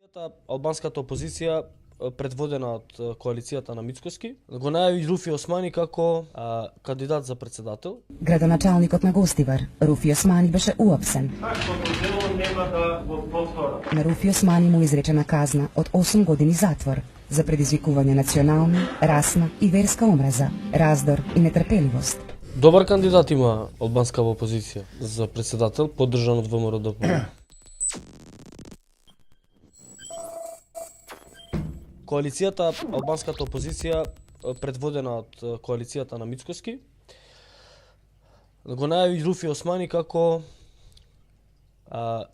Албанската опозиција, предводена од коалицијата на Мицкоски, го најави Руфи Османи како кандидат за председател. Градоначалникот на Гостивар, Руфи Османи, беше уапсен. На Руфи Османи му изречена казна од 8 години затвор за предизвикување национална, расна и верска омраза, раздор и нетрпеливост. Добар кандидат има албанска опозиција за председател, поддржан од ВМРО-ДПМНЕ. Коалицијата, албанската опозиција, предводена од коалицијата на Мицкоски, го најави Руфи Османи како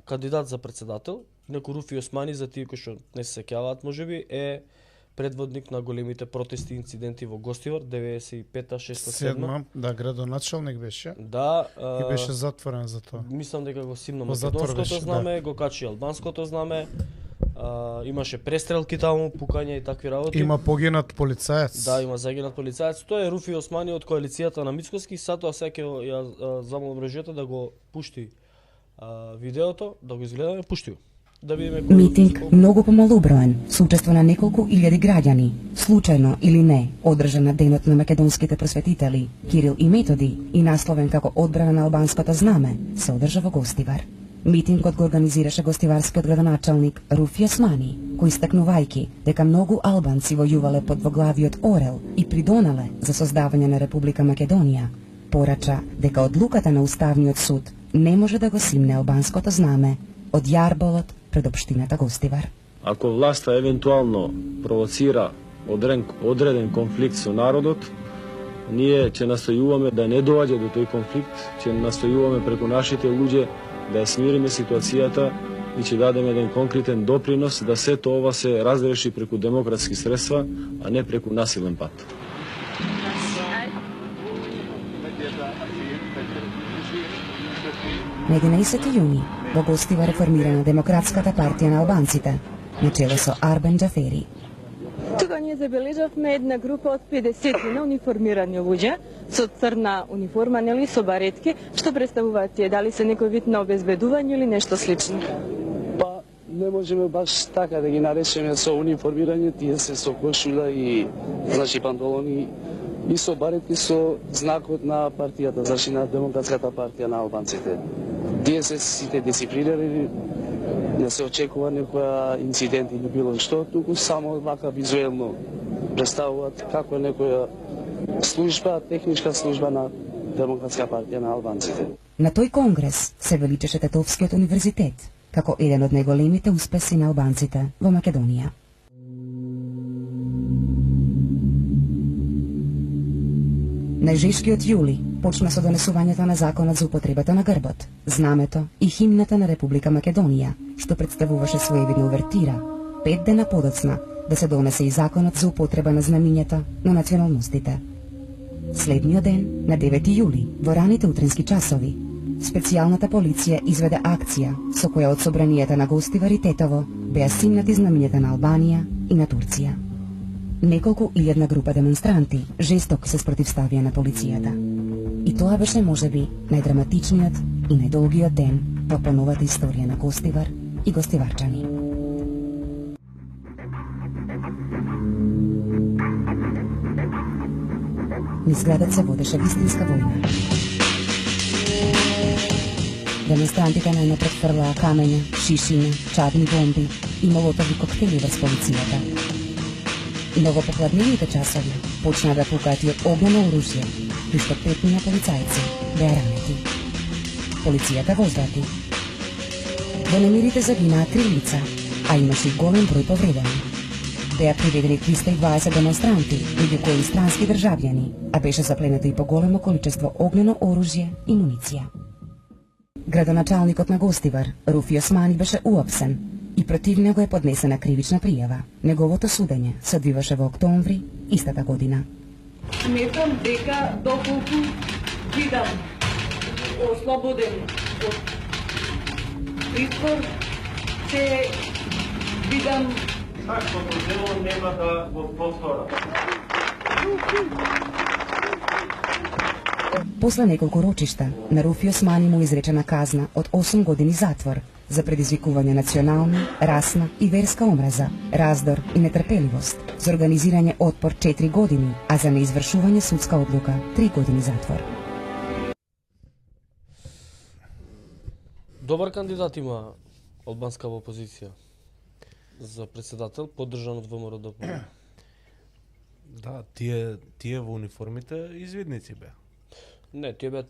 кандидат за председател. Неко Руфи Османи, за тие кои што не се сеќаваат, можеби, е предводник на големите протести и инциденти во Гостивар 95-та, 6-та, 7-та. Да, градоначалник беше. Да, и беше затворен за тоа. Мислам дека го симна македонското знаме, го качи албанското знаме. Имаше престрелки таму, пукања и такви работи. Има погинат полицаец. Да, има загинат полицаец. Тоа е Руфи Османи од коалицијата на Мицкоски. Сатоа секој ја замолам мрежата да го пушти видеото, да го изгледаме, пушти го. Да видиме Митинг многу помалоброен, со учество на неколку илјади граѓани, случајно или не, одржан на денот на македонските просветители, Кирил и Методи, и насловен како одбрана на албанското знаме, се одржа во Гостивар. Митингот го организираше гостиварскиот градоначалник Руфи Османи, кој истакнувајќи дека многу албанци војувале под воглавиот Орел и придонале за создавање на Република Македонија, порача дека одлуката на Уставниот суд не може да го симне албанското знаме од јарболот пред општината Гостивар. Ако власта евентуално провоцира одреден конфликт со народот, ние ќе настојуваме да не доаѓа до тој конфликт, ќе настојуваме преку нашите луѓе да ја смириме ситуацијата и ќе дадеме еден конкретен допринос да сето ова се разреши преку демократски средства, а не преку насилен пат. На 11 јуни во Гостивар реформирана Демократската партија на албанците, на чело со Арбен Џафери. Тука ние забележавме една група од 50 на униформирани луѓе со црна униформа, нели, со баретки, што представуваат тие, дали се некој вид на обезбедување или нешто слично? Па не можеме баш така да ги наречеме со униформирање, тие се со кошула и панталони и со баретки со знакот на партијата, значи на Демократската партија на албанците. Тие се сите дисциплинирани, не се очекува некоја инцидент или било што, туку само вака визуелно представуваат како некоја служба, техничка служба на Демократска партија на албанците. На тој конгрес се величеше Тетовскиот универзитет како еден од најголемите успеси на албанците во Македонија. Најжешкиот јули почна со донесувањето на законот за употребата на грбот, знамето и химната на Република Македонија, што представуваше своевидна увертира, 5 дена подоцна да се донесе и законот за употреба на знамињата на националностите. Следниот ден, на 9 јули, во раните утренски часови, специјалната полиција изведе акција со која од собранијата на Гостивар и Тетово беа симнати знамињата на Албанија и на Турција. Неколку илјадна група демонстранти жестоко се спротивставија на полицијата. И тоа беше можеби најдраматичниот и најдолгиот ден во поновата историја на Гостивар и гостиварчани. Низ градот се водеше вистинска војна. Демонстрантите најнапред фрлаа камења, шишиња, чадни бомби и молотови коктели врз полицијата. Но во похладнените часови почна да пукаат и од огнено оружје, и што 5 полицајци беа ранети. Полицијата возврати. Во немирите загинаа 3 лица, а имаше и голем број повредени. Беа приведени 320 демонстранти, меѓу кои странски државјани, а беше запленето и поголемо количество огнено оружје и муниција. Градоначалникот на Гостивар, Руфи Османи, беше уапсен и против него е поднесена кривична пријава. Неговото судење се одвиваше во октомври истата година. Сметам дека доколку бидам ослободен од притвор, се бидам Каквото дело нема да го повтора. После неколку рочишта, на Руфи Османи му изречена казна од 8 години затвор за предизвикување национална, расна и верска омраза, раздор и нетрпеливост, за организирање отпор 4 години, а за неизвршување судска одлука 3 години затвор. Добар кандидат има албанска опозиција за председател, поддржан од ВМРО-ДП. Да, тие во униформите извидници беа. Не, тие беа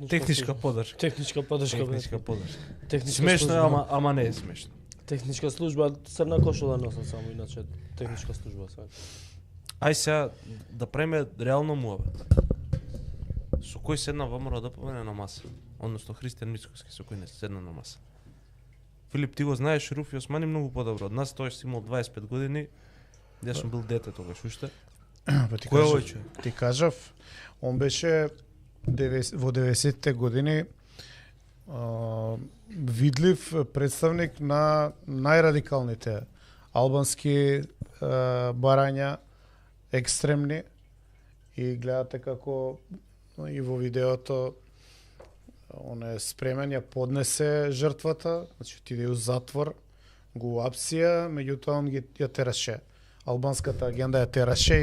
Техничка подршка. Техничка подршка. Техничка подршка. Техничка Смешно е, служба. ама не е смешно. Техничка служба, црна кошула носат само, иначе техничка служба све. Ај сега да преме реално муабет. Со кој седна ВМРО-ДП на маса? Односно Христијан Мицкоски со кој не седна на маса. Филип, ти го знаеш Руфи Османи многу подобро од нас, тој си имал 25 години. Јас сум бил дете тогаш уште. Кој е овој човек? Ти кажав, он беше во 90-те години видлив представник на најрадикалните албански барања, екстремни, и гледате како и во видеото он е спремен, ја поднесе жртвата, значи отиде у затвор, го апсија, меѓутоа он ја тераше. Албанската агенда ја тераше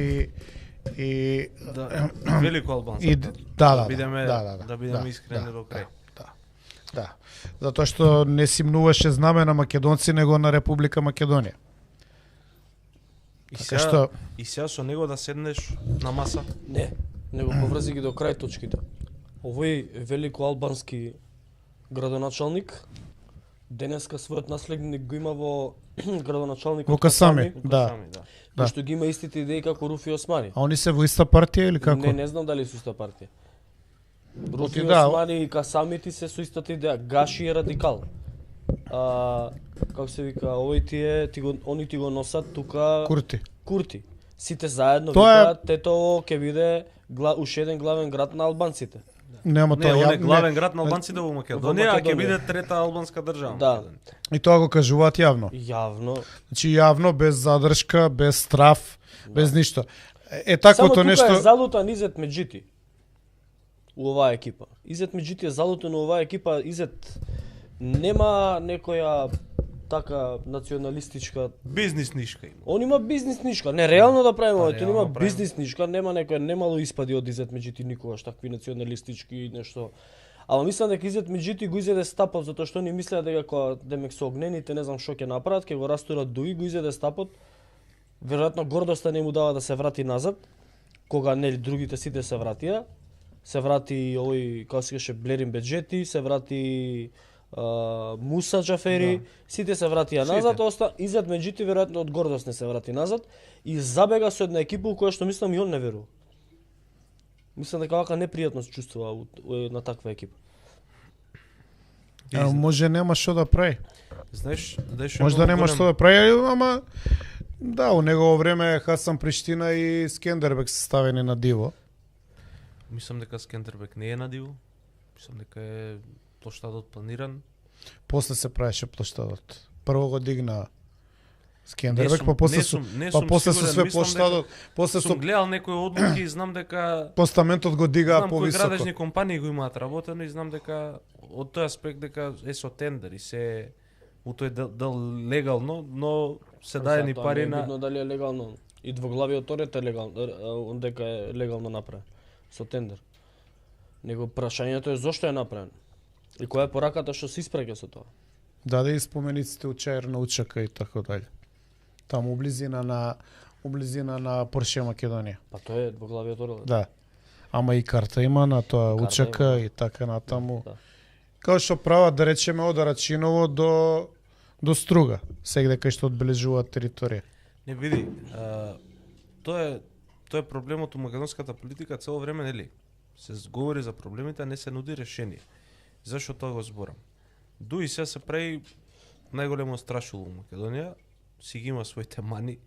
и Да, велико албанско. и да бидеме искрени до крај. Да. Затоа што не симнуваше знаме на македонци, него на Република Македонија. И сега со него да седнеш на маса? Не, него поврзи ги до крај точките. Овој велико албански градоначалник денеска својот наследник го има во градоначалник Во Касами, да. Кој што ги има истите идеи како Руфи Османи. А они се во иста партија или како? Не знам дали се иста партија. Руфи да. Османи и Касамити се со истата идеја. Гаши е радикал. Како се вика, они ти го носат тука Курти. Сите заедно викаат Тетово ќе биде уште еден главен град на албанците. Нема тоа ја главен град на албанците во Македонија, а ќе биде трета албанска држава. Да. И тоа го кажуваат јавно. Јавно. Значи јавно, без задршка, без страф, без ништо. Таквото нешто. Само тука е залутан Изет Меджити у оваа екипа. Изет Меджити е залутан у оваа екипа. Изет нема некоја така националистичка бизнис нишка има. Он има бизнис нишка. Не, реално да правиме ова, има бизнис нишка, немало испади од Изет Меджити никогаш такви националистички нешто. Ама мислам дека Изет Меджити го изеде стапот затоа што ни мислеа дека демек со огнените не знам што ќе направат, ќе го растурат дуи, го изеде стапот. Веројатно гордоста не му дава да се врати назад, кога нели другите сите се вратија. Се врати овој, како се каже, Блерин Беджети, се врати Муса Џафери, сите се вратија назад, Изет Меджити веројатно од гордост не се врати назад и забега со една екипа која што мислам и он не верува. Мислам дека вака непријатно се чувствува на таква екипа. Може нема што да прави. Знаеш, може да нема што да прави, ама да, у негово време Хасан Приштина и Скендербек се ставени на диво. Мислам дека Скендербек не е на диво. Мислам дека е плоштадот планиран. После се правеше плоштадот. Прво го дигна Скендербек, па после со све плоштадот, после сум гледал некои одлуки и знам дека постаментот го дигаа повисоко. Знам кои градежни компании го имаат работено и знам дека од тој аспект дека е со тендер и се у тој дел легално, но се даени пари на... Видно дали е легално. И двоглавиот орет е легално, дека е легално направен со тендер. Него прашањето е зошто е направен. И која е пораката што се испраќа со тоа? Даде и спомениците у Чаир на Учака и така дали. Таму близина на Порше Македонија. Па тоа е двоглавиот орел. Да. Ама и карта има на тоа Учака и така натаму. Да. Као што прават, да речеме, од Рачиново до Струга, сегде кај што одбележуваат територија. Не види, тоа е проблемот у македонската политика цело време, нели? Се говори за проблемите, а не се нуди решение. Зашо тоа го зборам? Дуи се прави најголемо страшило у Македонија, си ги има своите мани,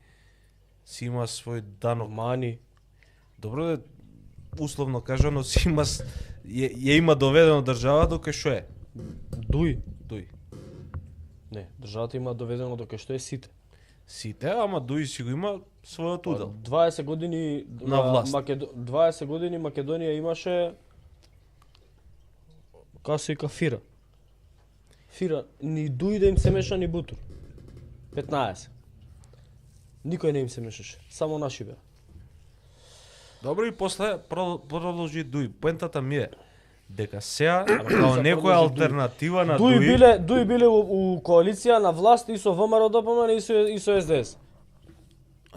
си има свој данок. Мани. Добро да условно кажано си има ја има доведено држава до кај што е. Дуи. Не, државата има доведено до кај што е сите. Сите, ама Дуи си го има својот удел. 20 години на власт. 20 години Македонија имаше како се вика фира. Фира, ни Дуј да им се меша ни Бутур. 15. Никој не им се мешаше, само наши беа. Добро, и после продолжи Дуј. Поентата ми е дека сега као некоја алтернатива на Дуј биле у коалиција на власт и со ВМРО ДПМН и со СДС.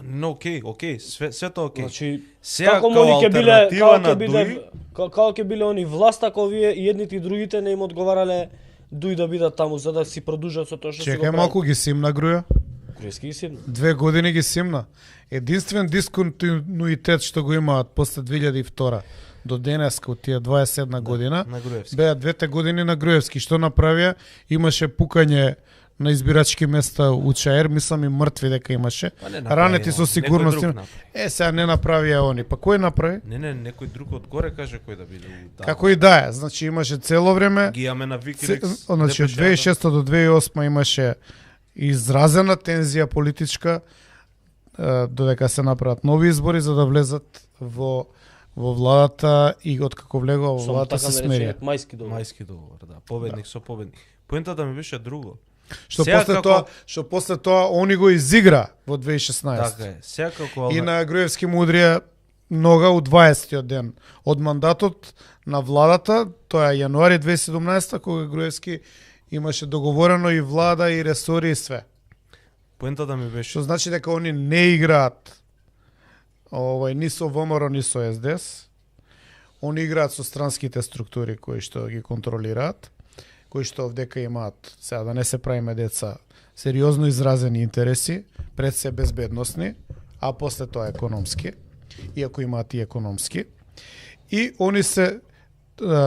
Но окей, све тоа окей. Значи, сега како као они ќе биле, алтернатива на Дуј, како ќе биле они власт ако вие и едните и другите не им одговарале Дуј да бидат таму за да си продолжат со тоа што се го Чекај прави. малку, ги симна Груја. Груевски ги симна. 2 години ги симна. Единствен дисконтинуитет што го имаат после 2002 до денеска од тие 21 година на Груевски. беа 2 години на Груевски. Што направија? Имаше пукање на избирачки места у ЧАЕР, мислам и мртви дека имаше. Ранети со сигурност. Сега не направија они. Па кој направи? Не, некој друг одгоре каже кој да биде. Како и да е. Значи имаше цело време. Ги имаме на Wikileaks. Значи од 2006 до 2008 имаше изразена тензија политичка додека се направат нови избори за да влезат во владата и откако влегува во владата се смерија. Мајски договор, да. Победник со победник. Поентата ми беше друго. Што после тоа они го изигра во 2016. Така е. Сега како и на Груевски мудрија нога у 20-тиот ден од мандатот на владата, тоа е јануари 2017 кога Груевски имаше договорено и влада и ресори и све. Поентата ми беше. Што значи дека они не играат ни со ВМРО, ни со СДС. Они играат со странските структури кои што ги контролираат, кои што овдека имаат, сега да не се правиме деца, сериозно изразени интереси, пред се безбедносни, а после тоа економски, иако имаат и економски. И они се,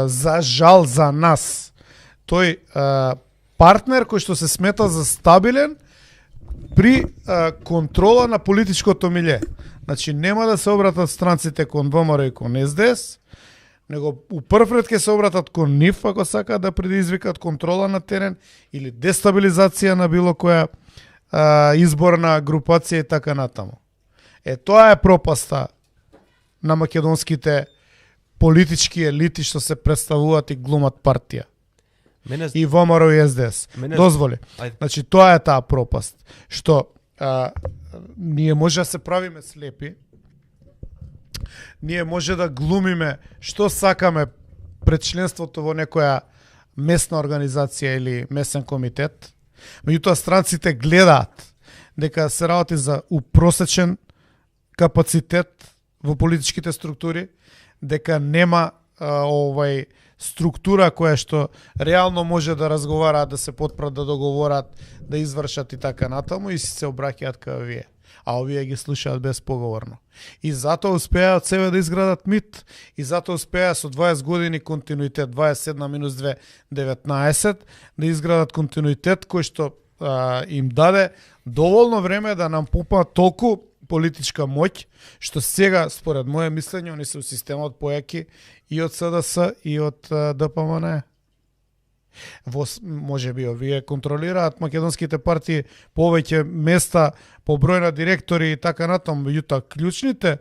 за жал за нас, тој партнер кој што се смета за стабилен при контрола на политичкото милје. Значи нема да се обратат странците кон ВМРО и кон СДС, него у прв ред ќе се обратат кон нив ако сакаат да предизвикат контрола на терен или дестабилизација на било која изборна групација и така натаму. Тоа е пропаста на македонските политички елити што се представуваат и глумат партија. И ВМРО и СДС. Дозволи. Значи тоа е таа пропаст што ние може да се правиме слепи. Ние може да глумиме што сакаме пред членството во некоја местна организација или местен комитет. Меѓутоа странците гледаат дека се работи за упросечен капацитет во политичките структури, дека нема структура која што реално може да разговараат, да се потпрат, да договорат, да извршат и така натаму и се обраќаат кај овие. А овие ги слушаат безпоговорно. И затоа успеа од себе да изградат мит, и затоа успеа со 20 години континуитет, 27 минус 2, 19, да изградат континуитет кој што им даде доволно време да нам пупаат толку политичка моќ, што сега, според моје мислење, они се у системот појаки и од СДС и од ДПМН. Може би овие контролираат македонските партии повеќе места по број на директори и така натаму, меѓутоа клучните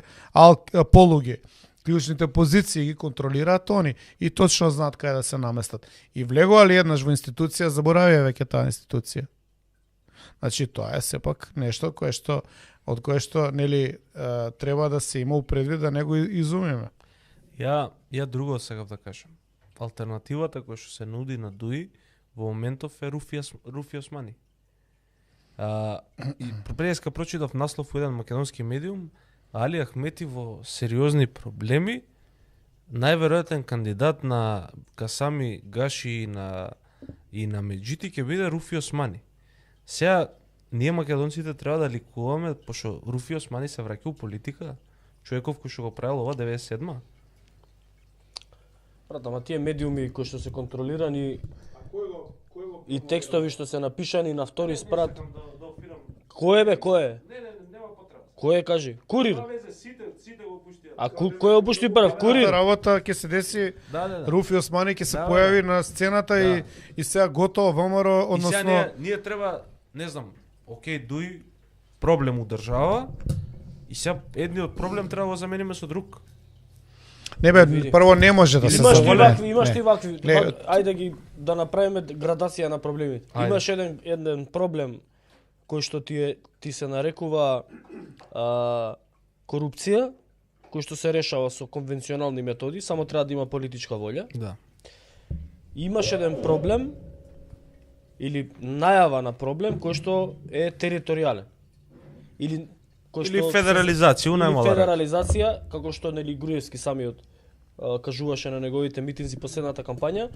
полуги, клучните позиции ги контролираат они и точно знаат кај да се наместат. И влегували еднаш во институција, заборавија веќе таа институција. Значи тоа е сепак нешто од кое што нели треба да се има предвид да не го изумиме. Ја друго сакав да кажам. Алтернативата која што се нуди на Дуј во моментов е Руфи Османи. И преска прочитав наслов во еден македонски медиум, Али Ахмети во сериозни проблеми, најверојатен кандидат на Касами Гаши и на Меджити ќе биде Руфи Османи. Сега ние македонците треба да ликуваме пошто Руфи Османи се враќа у политика, човеков кој што го правил ова 97-ма. Брат, ама тие медиуми кои што се контролирани и текстови што се напишани на втори спрат. Кој е? Не, нема потреба. Кој е, кажи? Курир. Сите го пуштија. А кој го пушти прв? Курир. Работа ќе се деси. Руфи Османи ќе се појави на сцената и сега готово ВМРО, односно. И сега ние треба, не знам, Дуј проблем у држава и сега едниот проблем треба да го замениме со друг. Не бе, Види. прво не може да се Имаш ти заболе. вакви, имаш ти вакви. Не. Ајде ги да направиме градација на проблемите. Ајде. Имаш еден проблем кој што ти се нарекува корупција, кој што се решава со конвенционални методи, само треба да има политичка волја. Да. Имаш еден проблем или најава на проблем кој што е територијален. Или Или федерализација, или најмала реч. федерализација, како што нели Груевски самиот кажуваше на неговите митинзи последната кампања,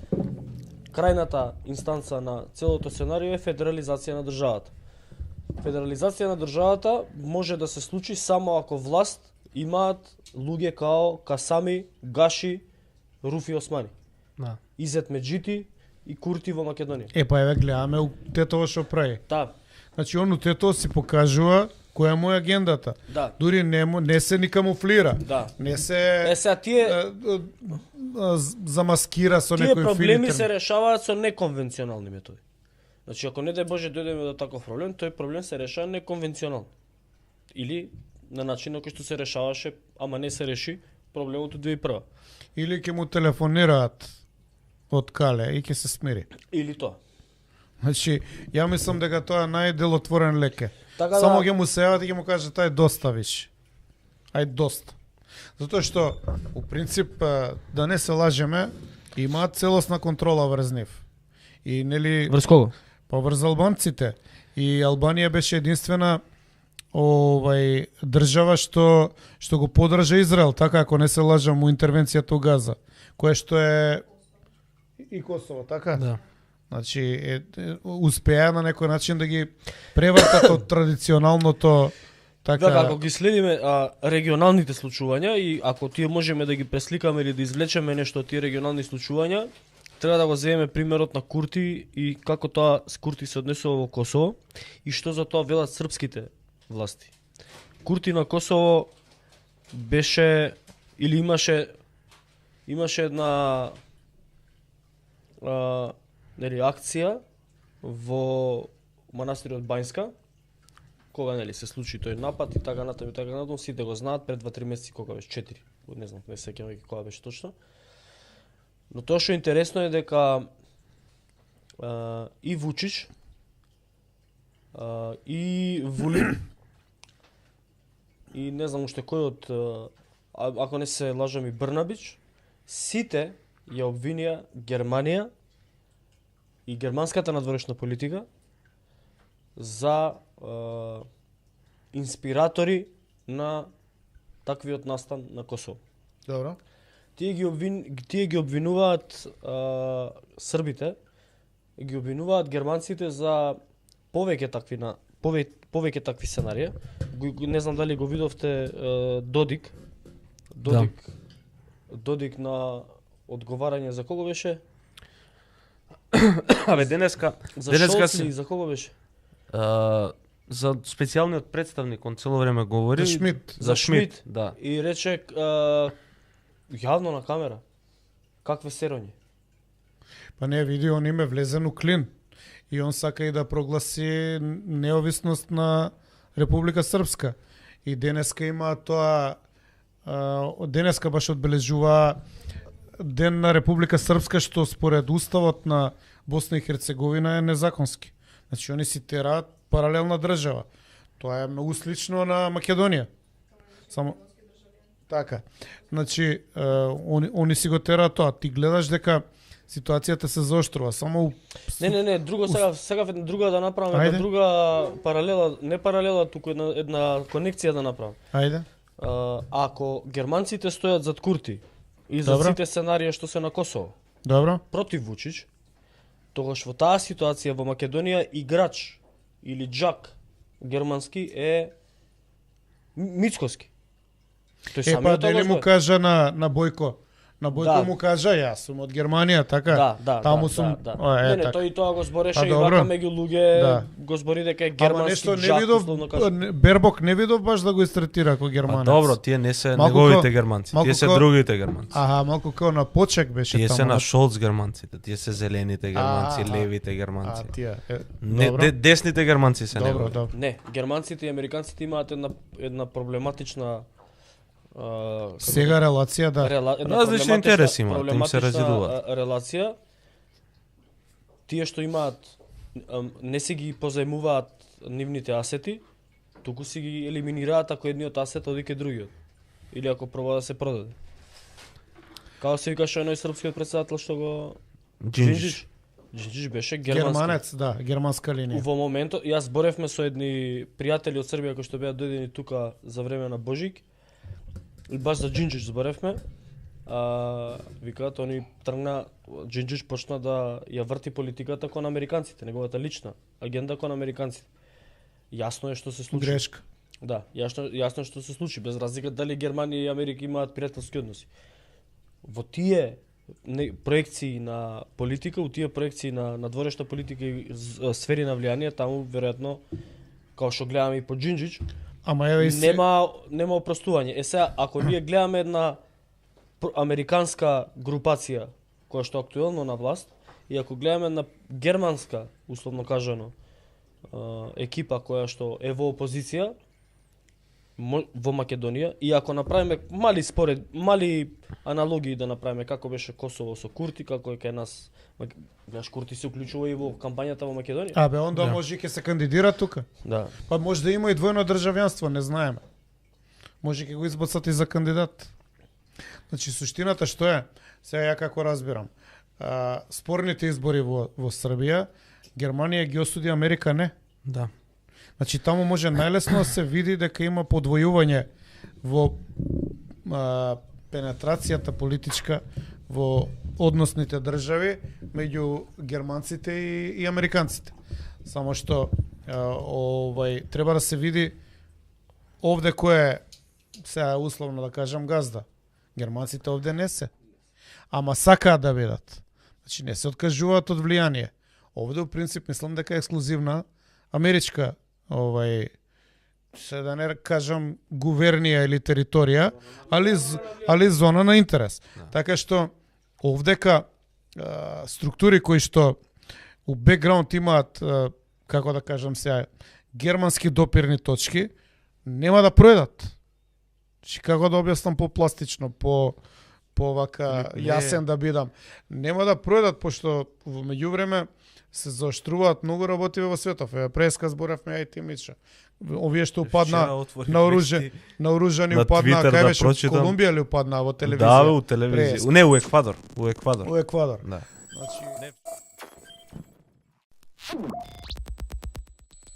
крајната инстанца на целото сценарио е федерализација на државата. Федерализација на државата може да се случи само ако власт имаат луѓе као Касами, Гаши, Руфи Османи, Да. Изет Меджити и Курти во Македонија. Па еве гледаме Тетово што прави. Да, Значи оно Тетово си покажува која му е агендата. да, Дури не се ни камуфлира. да. Не се Сега тие замаскира со Тие некој проблеми филтр. се решаваат со неконвенционални методи. Значи, ако не дај Боже дојдеме до таков проблем, тој проблем се решава неконвенционално. Или на начин на кој што се решаваше, ама не се реши проблемот од 2001. Или ќе му телефонираат од Кале и ќе се смири. Или тоа. Значи, ја мислам дека тоа е најделотворен леке. Така Само да, ќе му се јават и ќе му кажат ај доста виш. Ај доста. Затоа што, у принцип, да не се лажеме, имаат целосна контрола врз нив. И нели врз кого? па врз албанците. И Албанија беше единствена држава што го подржа Израел, така ако не се лажам, у интервенцијата у Газа, кое што е и Косово, така? Да. Значи, успеа на некој начин да ги превртат од традиционалното така... Да, ако ги следиме регионалните случувања и ако тие можеме да ги пресликаме или да извлечеме нешто од тие регионални случувања, треба да го земеме примерот на Курти и како тоа с Курти се однесува во Косово и што за тоа велат српските власти. Курти на Косово беше или имаше една нели акција во манастирот Бајнска, кога нели се случи тој напад и така натаму, сите го знаат пред 2-3 месеци, кога беше 4, не знам, не сеќавам веќе кога беше точно. Но тоа што е интересно е дека и Вучич и Вулин и не знам уште кој од ако не се лажам и Брнабич, сите ја обвинија Германија и германската надворешна политика за инспиратори на таквиот настан на Косово. Добро. Тие ги обвинуваат србите, ги обвинуваат германците за повеќе такви сценарија. Не знам дали го видовте Додик на одговарање за кого беше? Абе денеска За Шолц и за кого беше? за специјалниот представник, он цело време говори За Шмидт. за Шмидт, да. И рече јавно на камера какве сероње. Па не, види, он име влезен у клин. И он сака и да прогласи неовисност на Република Српска. И денеска има тоа, денеска баш одбележува Ден на Република Српска, што според уставот на Босна и Херцеговина е незаконски. Значи, они си тераат паралелна држава. Тоа е многу слично на Македонија. Само така. Значи, они си го тераат тоа. Ти гледаш дека ситуацијата се заоштрува. Само Не, друго сега една друга да направам, Ајде. една друга паралела, не паралела, туку една конекција да направам. Ајде. Ако германците стојат зад Курти и за Добро. сите сценарија што се на Косово Добро. против Вучич, тогаш во таа ситуација во Македонија играч или джак германски е Мицкоски. Тој Па, самиот дали го му знае. кажа на Бојко? На Бојко Да. му кажа, јас сум од Германија, така? Таму сум... да. Е, Не, така. тој и тоа го збореше Па, и добро. вака меѓу луѓе Да. го збори дека е Ама германски нешто не джак, видов, условно кажа. Бербок не видов баш да го истретира како А германец. добро, тие не се Малку неговите ко- германци, малку тие се ко- другите германци. Аха, малку како на почек беше Тие таму. се на Шолц германците, тие се зелените германци, Аха. левите германци. тие. Не, Добро. десните германци се Добро, негови. добро. Не, германците и американците имаат една проблематична Сега релација, да. Една Различни интереси имаат, им се проблематична, разделуваат. Релација. Тие што имаат не си ги позајмуваат нивните асети, туку си ги елиминираат ако едниот асет оди кај другиот. Или ако проба да се продаде. Као се викаше оној српскиот председател што го Джинджич. Джинджич беше германски. Германец, да, германска линија. Во моментот, јас зборевме со едни пријатели од Србија кои што беа дојдени тука за време на Божик. И баш за Джинджич зборевме. Викаат, они тргна, Джинджич почна да ја врти политиката кон американците, неговата лична агенда кон американците. Јасно е што се случи. Грешка. Да, јасно е што се случи, без разлика дали Германија и Америка имаат пријателски односи. Во тие проекции на политика, у тие проекции на дворешна политика и сфери на влијание, таму веројатно, као што гледаме и по Джинджич, Ама еве нема опростување. Сега, ако ние гледаме една американска групација која што е актуелно на власт, и ако гледаме на германска, условно кажано, екипа која што е во опозиција во Македонија, и ако направиме мали аналогии да направиме како беше Косово со Курти, како е кај нас, гледаш Курти се уклучува и во кампањата во Македонија. Абе, онда може и ќе се кандидира тука. Да. Па може да има и двојно државјанство, не знаеме. Може ќе го избацат и за кандидат. Значи, суштината што е, сега ја како разбирам, спорните избори во Србија, Германија ги осуди, Америка не. Да. Значи, таму може најлесно да се види дека има подвојување во пенетрацијата политичка во односните држави меѓу германците и американците. Само што треба да се види овде кој е, сега условно да кажам, газда. Германците овде не се. Ама сакаат да бидат. Значи не се откажуваат од влијание. Овде у принцип мислам дека е ексклузивна америчка се да не кажам гувернија или територија, али зона на интерес. Така што овдека структури кои што у бекграунд имаат, како да кажам сега, германски допирни точки, нема да пројдат. Чи како да објаснам попластично, по вака јасен да бидам. Нема да пројдат, пошто во меѓувреме се заоштруваат многу работи во светов. Преска зборевме и Тимича. Овие што упадна на оружани упадна, кај беше Колумбија или упадна во телевизија? Да, во телевизија. Не, у Еквадор. У Еквадор. У Еквадор. Да. Значи